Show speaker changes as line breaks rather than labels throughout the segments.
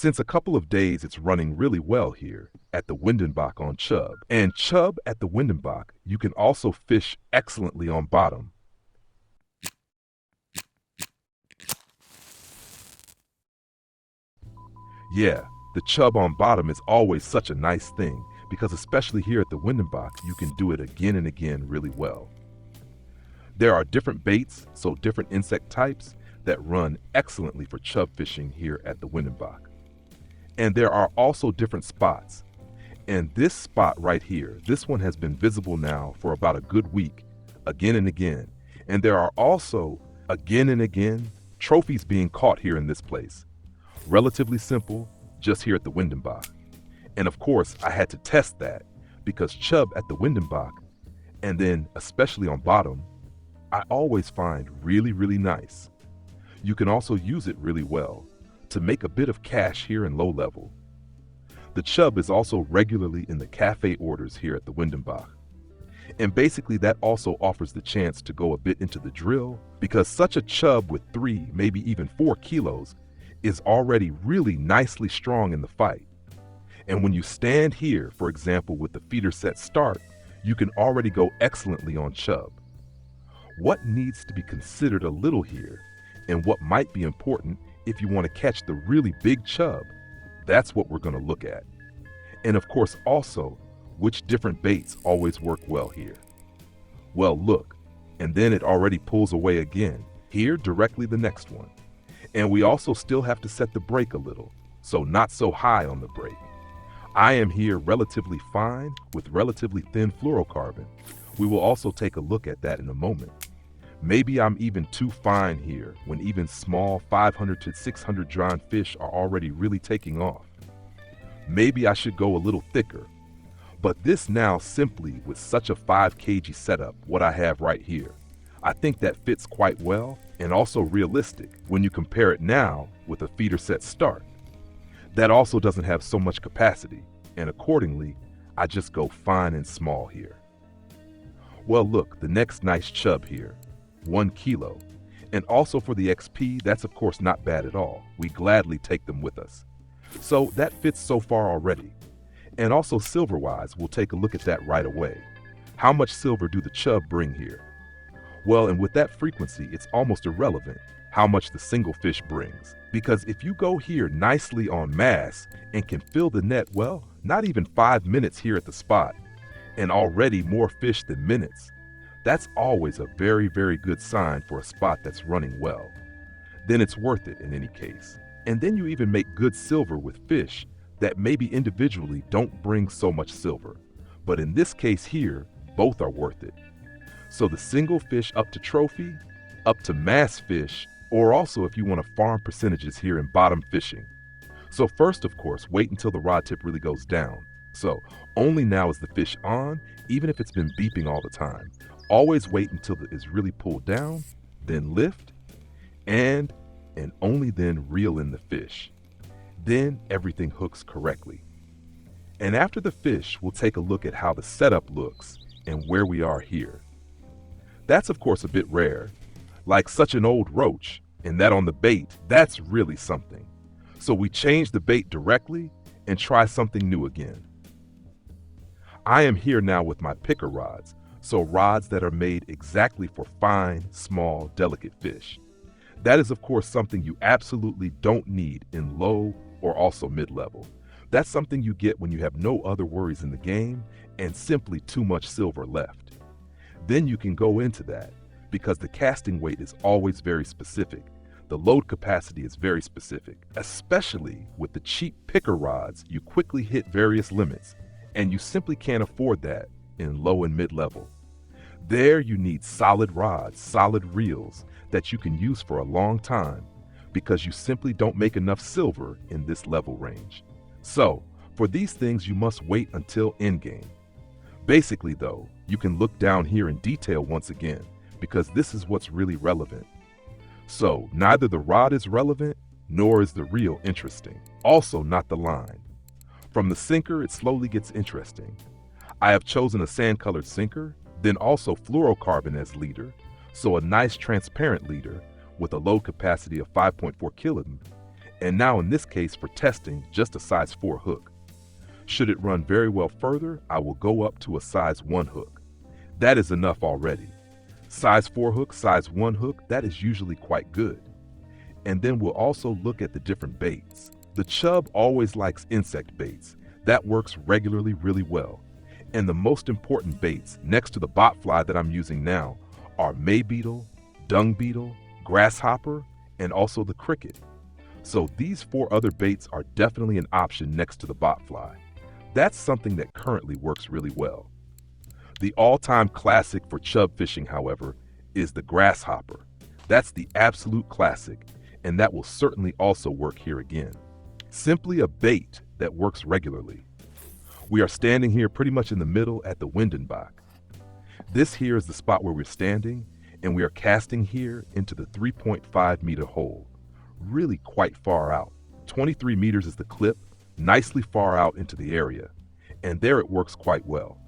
Since a couple of days it's running really well here at the Windenbach on Chub. And Chub at the Windenbach, you can also fish excellently on bottom. Yeah, the Chub on bottom is always such a nice thing because especially here at the Windenbach, you can do it again and again really well. There are different baits, so different insect types, that run excellently for chub fishing here at the Windenbach. And there are also different spots. And this spot right here, this one has been visible now for about a good week, again and again. And there are also, again and again, trophies being caught here in this place. Relatively simple, just here at the Windenbach. And of course, I had to test that because chub at the Windenbach, and then especially on bottom, I always find really, really nice. You can also use it really well to make a bit of cash here in low level. The chub is also regularly in the café orders here at the Windenbach. And basically that also offers the chance to go a bit into the drill because such a chub with 3, maybe even 4 kilos is already really nicely strong in the fight. And when you stand here, for example, with the feeder set start, you can already go excellently on chub. What needs to be considered a little here and what might be important if you want to catch the really big chub, that's what we're going to look at. And of course also, which different baits always work well here. Well, look, and then it already pulls away again, here directly the next one. And we also still have to set the brake a little, so not so high on the brake. I am here relatively fine with relatively thin fluorocarbon. We will also take a look at that in a moment. Maybe I'm even too fine here when even small 500 to 600 drawn fish are already really taking off. Maybe I should go a little thicker. But this now simply with such a 5 kg setup, what I have right here, I think that fits quite well and also realistic when you compare it now with a feeder set start. That also doesn't have so much capacity, and accordingly, I just go fine and small here. Well, look, the next nice chub here, 1 kilo. And also for the XP, that's of course not bad at all. We gladly take them with us. So that fits so far already. And also silver-wise, we'll take a look at that right away. How much silver do the chub bring here? Well, and with that frequency, it's almost irrelevant how much the single fish brings. Because if you go here nicely en masse and can fill the net, well, not even 5 minutes here at the spot, and already more fish than minutes, that's always a very, very good sign for a spot that's running well. Then it's worth it in any case. And then you even make good silver with fish that maybe individually don't bring so much silver. But in this case here, both are worth it. So the single fish up to trophy, up to mass fish, or also if you want to farm percentages here in bottom fishing. So first, of course, wait until the rod tip really goes down. So only now is the fish on, even if it's been beeping all the time. Always wait until it is really pulled down, then lift, and only then reel in the fish. Then everything hooks correctly. And after the fish, we'll take a look at how the setup looks and where we are here. That's of course a bit rare, like such an old roach, and that on the bait, that's really something. So we change the bait directly and try something new again. I am here now with my picker rods, so rods that are made exactly for fine, small, delicate fish. That is of course something you absolutely don't need in low or also mid-level. That's something you get when you have no other worries in the game and simply too much silver left. Then you can go into that because the casting weight is always very specific. The load capacity is very specific, especially with the cheap picker rods. You quickly hit various limits and you simply can't afford that in low and mid-level. There you need solid rods, solid reels that you can use for a long time because you simply don't make enough silver in this level range. So, for these things you must wait until endgame. Basically though, you can look down here in detail once again because this is what's really relevant. So, neither the rod is relevant, nor is the reel interesting. Also not the line. From the sinker, it slowly gets interesting. I have chosen a sand-colored sinker, then also fluorocarbon as leader, so a nice transparent leader with a load capacity of 5.4 kilograms, And now in this case for testing, just a size 4 hook. Should it run very well further, I will go up to a size 1 hook. That is enough already. Size 4 hook, size 1 hook, that is usually quite good. And then we'll also look at the different baits. The chub always likes insect baits. That works regularly really well. And the most important baits next to the botfly that I'm using now are May beetle, dung beetle, grasshopper, and also the cricket. So these 4 other baits are definitely an option next to the botfly. That's something that currently works really well. The all-time classic for chub fishing, however, is the grasshopper. That's the absolute classic, and that will certainly also work here again. Simply a bait that works regularly. We are standing here pretty much in the middle at the Winding Rivulet. This here is the spot where we're standing, and we are casting here into the 3.5 meter hole. Really quite far out. 23 meters is the clip, nicely far out into the area, and there it works quite well.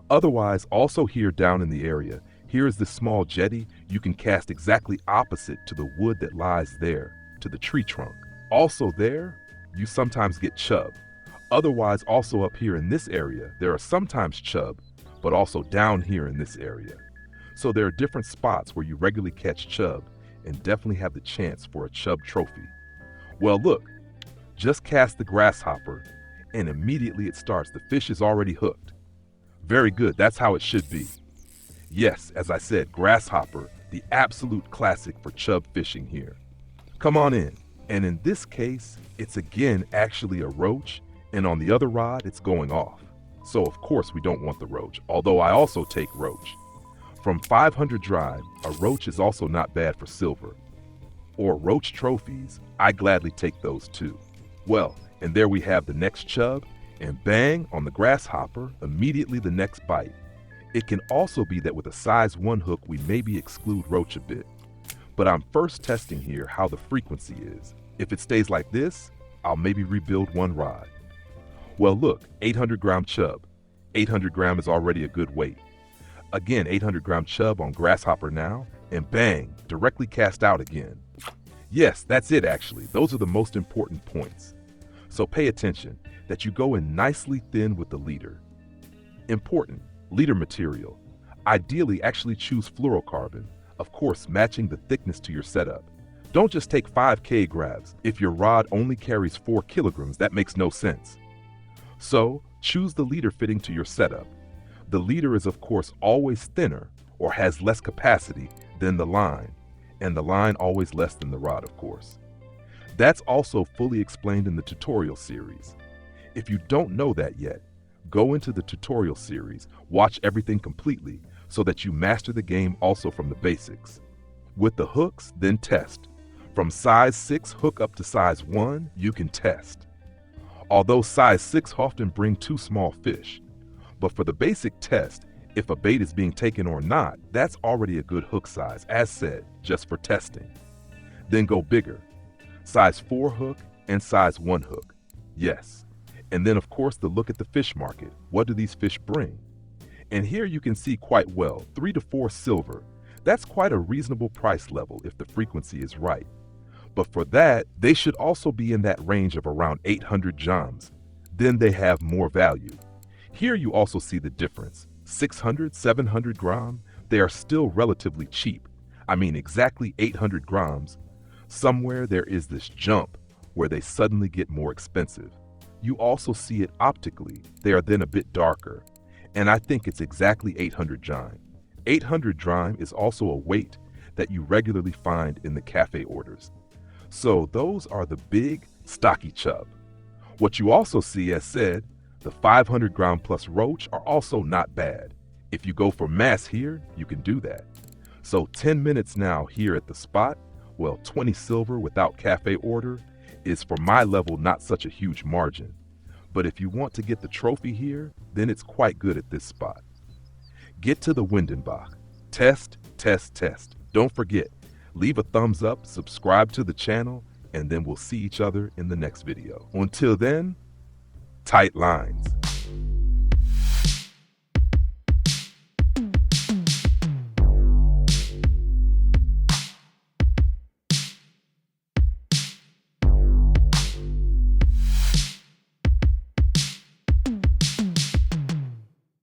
Otherwise, also here down in the area, here is this small jetty. You can cast exactly opposite to the wood that lies there, to the tree trunk. Also there, you sometimes get chub. Otherwise, also up here in this area, there are sometimes chub, but also down here in this area. So there are different spots where you regularly catch chub and definitely have the chance for a chub trophy. Well, look, just cast the grasshopper and immediately it starts. The fish is already hooked. Very good, that's how it should be. Yes, as I said, grasshopper, the absolute classic for chub fishing here. Come on in. And in this case, it's again actually a roach, and on the other rod, it's going off. So of course we don't want the roach, although I also take roach. From 500 drive, a roach is also not bad for silver. Or roach trophies, I gladly take those too. Well, and there we have the next chub, and bang, on the grasshopper, immediately the next bite. It can also be that with a size 1 hook we maybe exclude roach a bit. But I'm first testing here how the frequency is. If it stays like this, I'll maybe rebuild 1 rod. Well look, 800 gram chub. 800 gram is already a good weight. Again, 800 gram chub on grasshopper now, and bang, directly cast out again. Yes, that's it actually. Those are the most important points. So pay attention that you go in nicely thin with the leader. Important, leader material. Ideally actually choose fluorocarbon, of course matching the thickness to your setup. Don't just take 5K grabs. If your rod only carries 4 kilograms, that makes no sense. So choose the leader fitting to your setup. The leader is of course always thinner or has less capacity than the line, and the line always less than the rod of course. That's also fully explained in the tutorial series. If you don't know that yet, go into the tutorial series, watch everything completely so that you master the game also from the basics. With the hooks, then test. From size 6 hook up to size 1, you can test. Although size 6 often bring too small fish. But for the basic test, if a bait is being taken or not, that's already a good hook size, as said, just for testing. Then go bigger. Size 4 hook and size 1 hook. Yes. And then of course the look at the fish market. What do these fish bring? And here you can see quite well, 3 to 4 silver. That's quite a reasonable price level if the frequency is right. But for that, they should also be in that range of around 800 jams. Then they have more value. Here you also see the difference. 600, 700 gram, they are still relatively cheap. I mean exactly 800 grams. Somewhere there is this jump where they suddenly get more expensive. You also see it optically. They are then a bit darker. And I think it's exactly 800 dime. 800 dime is also a weight that you regularly find in the cafe orders. So those are the big, stocky chub. What you also see, as said, the 500 gram plus roach are also not bad. If you go for mass here, you can do that. So 10 minutes now here at the spot, well, 20 silver without cafe order is for my level not such a huge margin. But if you want to get the trophy here, then it's quite good at this spot. Get to the Winding Rivulet. Test, test, test. Don't forget, leave a thumbs up, subscribe to the channel, and then we'll see each other in the next video. Until then, tight lines.